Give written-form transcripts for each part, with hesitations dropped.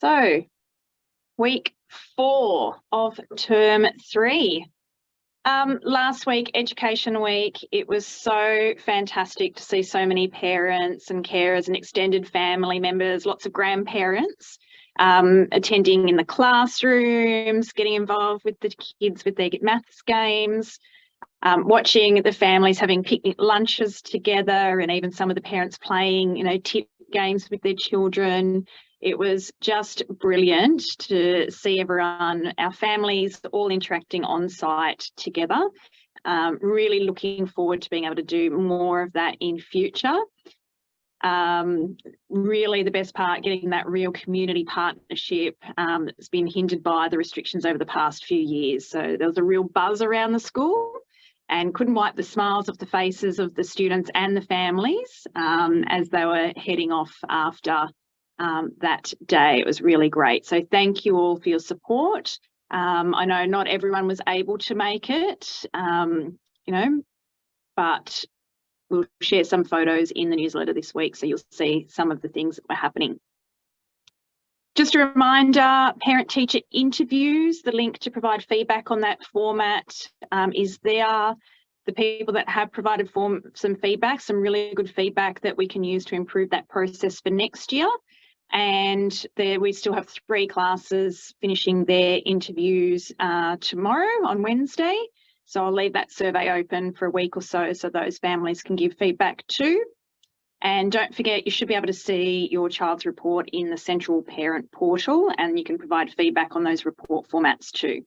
So, week 4 of term 3. Last week, Education Week, it was so fantastic to see so many parents and carers and extended family members, lots of grandparents attending in the classrooms, getting involved with the kids with their maths games, watching the families having picnic lunches together, and even some of the parents playing, tip games with their children. It was just brilliant to see everyone, our families, all interacting on site together. Really looking forward to being able to do more of that in future. Really the best part, getting that real community partnership that's been hindered by the restrictions over the past few years. So there was a real buzz around the school and couldn't wipe the smiles off the faces of the students and the families as they were heading off after that day. It was really great. So thank you all for your support. I know not everyone was able to make it, but we'll share some photos in the newsletter this week, so you'll see some of the things that were happening. Just a reminder, parent-teacher interviews, the link to provide feedback on that format is there. The people that have provided some feedback, some really good feedback that we can use to improve that process for next year. And we still have 3 classes finishing their interviews tomorrow on Wednesday. So I'll leave that survey open for a week or so those families can give feedback too. And don't forget, you should be able to see your child's report in the Central Parent Portal, and you can provide feedback on those report formats too.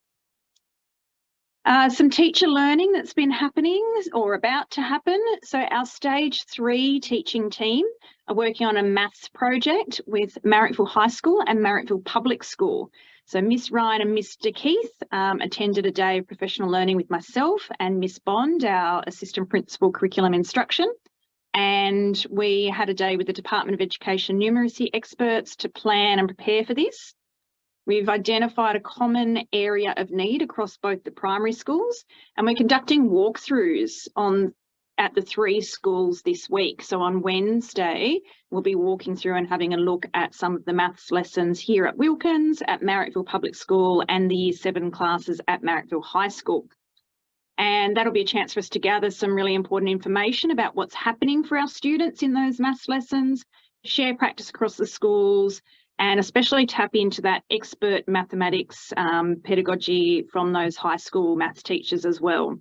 Some teacher learning that's been happening or about to happen. So our Stage 3 teaching team are working on a maths project with Marrickville High School and Marrickville Public School. So Miss Ryan and Mr. Keith attended a day of professional learning with myself and Miss Bond, our Assistant Principal Curriculum Instruction. And we had a day with the Department of Education numeracy experts to plan and prepare for this. We've identified a common area of need across both the primary schools, and we're conducting walkthroughs at the 3 schools this week. So on Wednesday, we'll be walking through and having a look at some of the maths lessons here at Wilkins, at Marrickville Public School, and the Year 7 classes at Marrickville High School. And that'll be a chance for us to gather some really important information about what's happening for our students in those maths lessons, share practice across the schools, and especially tap into that expert mathematics pedagogy from those high school maths teachers as well.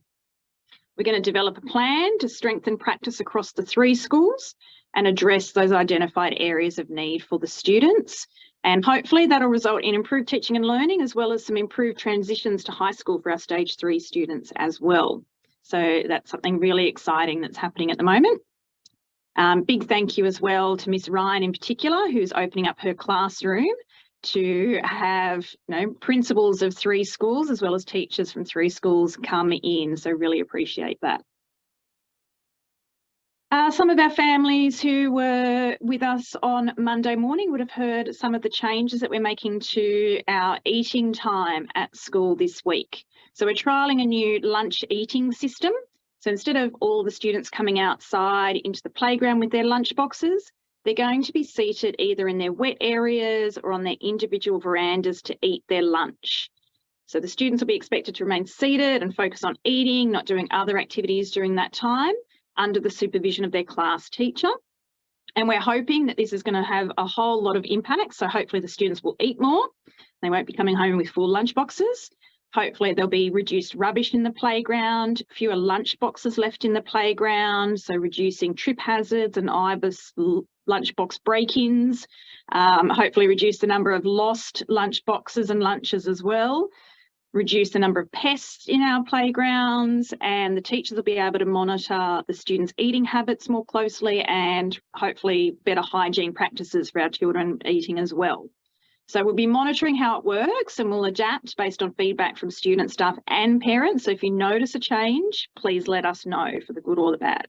We're going to develop a plan to strengthen practice across the 3 schools and address those identified areas of need for the students. And hopefully that'll result in improved teaching and learning, as well as some improved transitions to high school for our Stage 3 students as well. So that's something really exciting that's happening at the moment. Big thank you as well to Miss Ryan in particular, who's opening up her classroom to have principals of 3 schools as well as teachers from 3 schools come in. So really appreciate that. Some of our families who were with us on Monday morning would have heard some of the changes that we're making to our eating time at school this week. So we're trialling a new lunch eating system. So instead of all the students coming outside into the playground with their lunch boxes, they're going to be seated either in their wet areas or on their individual verandas to eat their lunch. So the students will be expected to remain seated and focus on eating, not doing other activities during that time, under the supervision of their class teacher. And we're hoping that this is going to have a whole lot of impact. So hopefully the students will eat more. They won't be coming home with full lunch boxes. Hopefully there'll be reduced rubbish in the playground, fewer lunch boxes left in the playground, so reducing trip hazards and IBIS lunchbox break-ins. Hopefully reduce the number of lost lunch boxes and lunches as well. Reduce the number of pests in our playgrounds, and the teachers will be able to monitor the students' eating habits more closely, and hopefully better hygiene practices for our children eating as well. So we'll be monitoring how it works, and we'll adapt based on feedback from students, staff and parents. So if you notice a change, please let us know, for the good or the bad.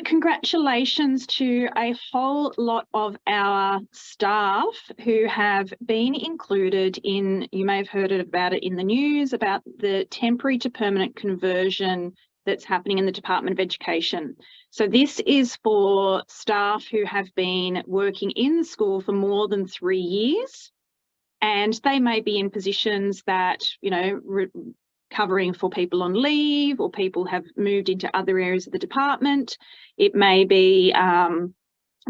Congratulations to a whole lot of our staff who have been included in, you may have heard about it in the news, about the temporary to permanent conversion that's happening in the Department of Education. So this is for staff who have been working in the school for more than 3 years, and they may be in positions that, you know, covering for people on leave, or people have moved into other areas of the department. It may be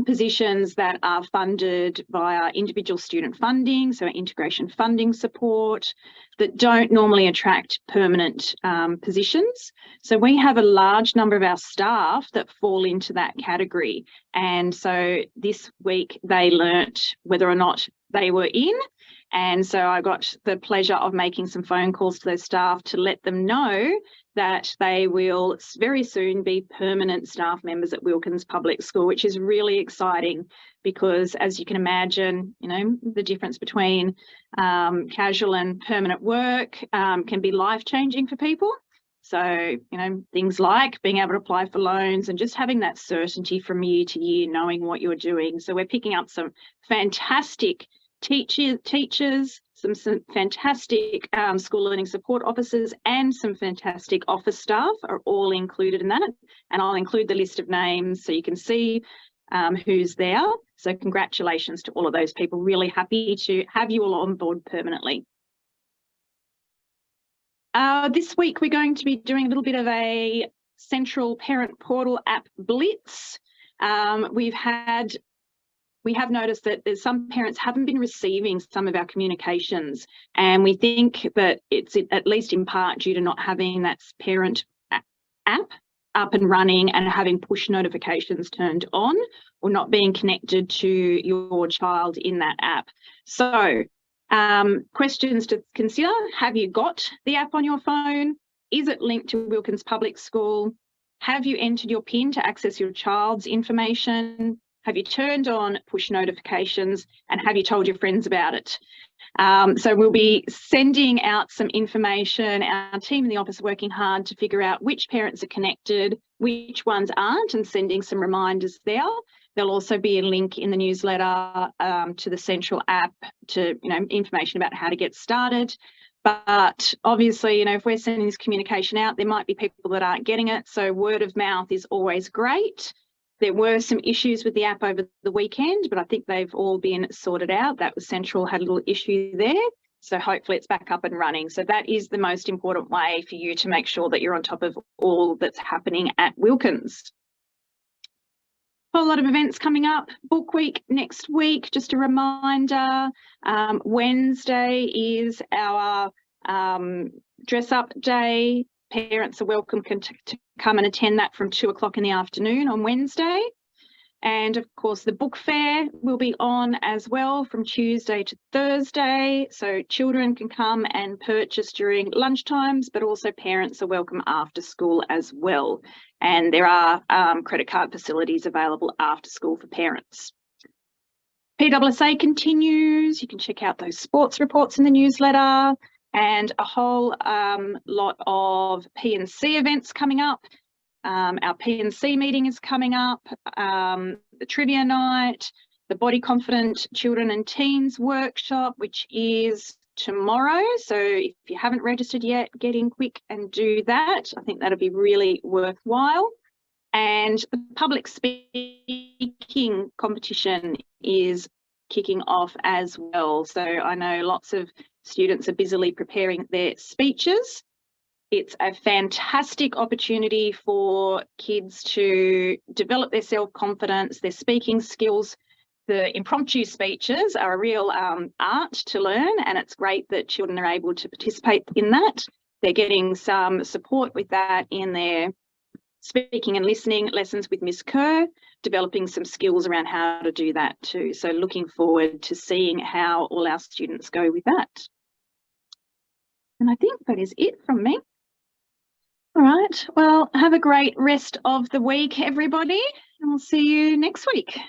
positions that are funded via individual student funding, so integration funding support, that don't normally attract permanent positions. So we have a large number of our staff that fall into that category. And so this week they learnt whether or not they were in. And so I got the pleasure of making some phone calls to those staff to let them know that they will very soon be permanent staff members at Wilkins Public School, which is really exciting because, as you can imagine, you know, the difference between casual and permanent work can be life-changing for people. So, you know, things like being able to apply for loans and just having that certainty from year to year, knowing what you're doing. So we're picking up some fantastic teachers, some fantastic school learning support officers, and some fantastic office staff are all included in that. And I'll include the list of names so you can see who's there. So congratulations to all of those people. Really happy to have you all on board permanently. This week we're going to be doing a little bit of a central parent portal app blitz. We have noticed that there's some parents haven't been receiving some of our communications, and we think that it's at least in part due to not having that parent app up and running and having push notifications turned on, or not being connected to your child in that app. So questions to consider: have you got the app on your phone? Is it linked to Wilkins Public School? Have you entered your PIN to access your child's information? Have you turned on push notifications, and have you told your friends about it? So we'll be sending out some information. Our team in the office are working hard to figure out which parents are connected, which ones aren't, and sending some reminders there. There'll also be a link in the newsletter to the central app to, you know, information about how to get started. But obviously, you know, if we're sending this communication out, there might be people that aren't getting it. So word of mouth is always great. There were some issues with the app over the weekend, but I think they've all been sorted out. That was Central had a little issue there. So hopefully it's back up and running. So that is the most important way for you to make sure that you're on top of all that's happening at Wilkins. A whole lot of events coming up. Book week next week, just a reminder. Wednesday is our dress up day. Parents are welcome to come and attend that from 2 o'clock in the afternoon on Wednesday. And of course, the book fair will be on as well from Tuesday to Thursday. So children can come and purchase during lunchtimes, but also parents are welcome after school as well. And there are credit card facilities available after school for parents. PWSA continues. You can check out those sports reports in the newsletter. And a whole lot of P&C events coming up. Our P&C meeting is coming up, the trivia night, the Body Confident Children and Teens workshop, which is tomorrow. So if you haven't registered yet, get in quick and do that. I think that'll be really worthwhile. And the public speaking competition is kicking off as well. So I know lots of students are busily preparing their speeches. It's a fantastic opportunity for kids to develop their self-confidence, their speaking skills. The impromptu speeches are a real art to learn, and it's great that children are able to participate in that. They're getting some support with that in their speaking and listening lessons with Miss Kerr, developing some skills around how to do that too. So looking forward to seeing how all our students go with that. And I think that is it from me. All right, well, have a great rest of the week, everybody, and we'll see you next week.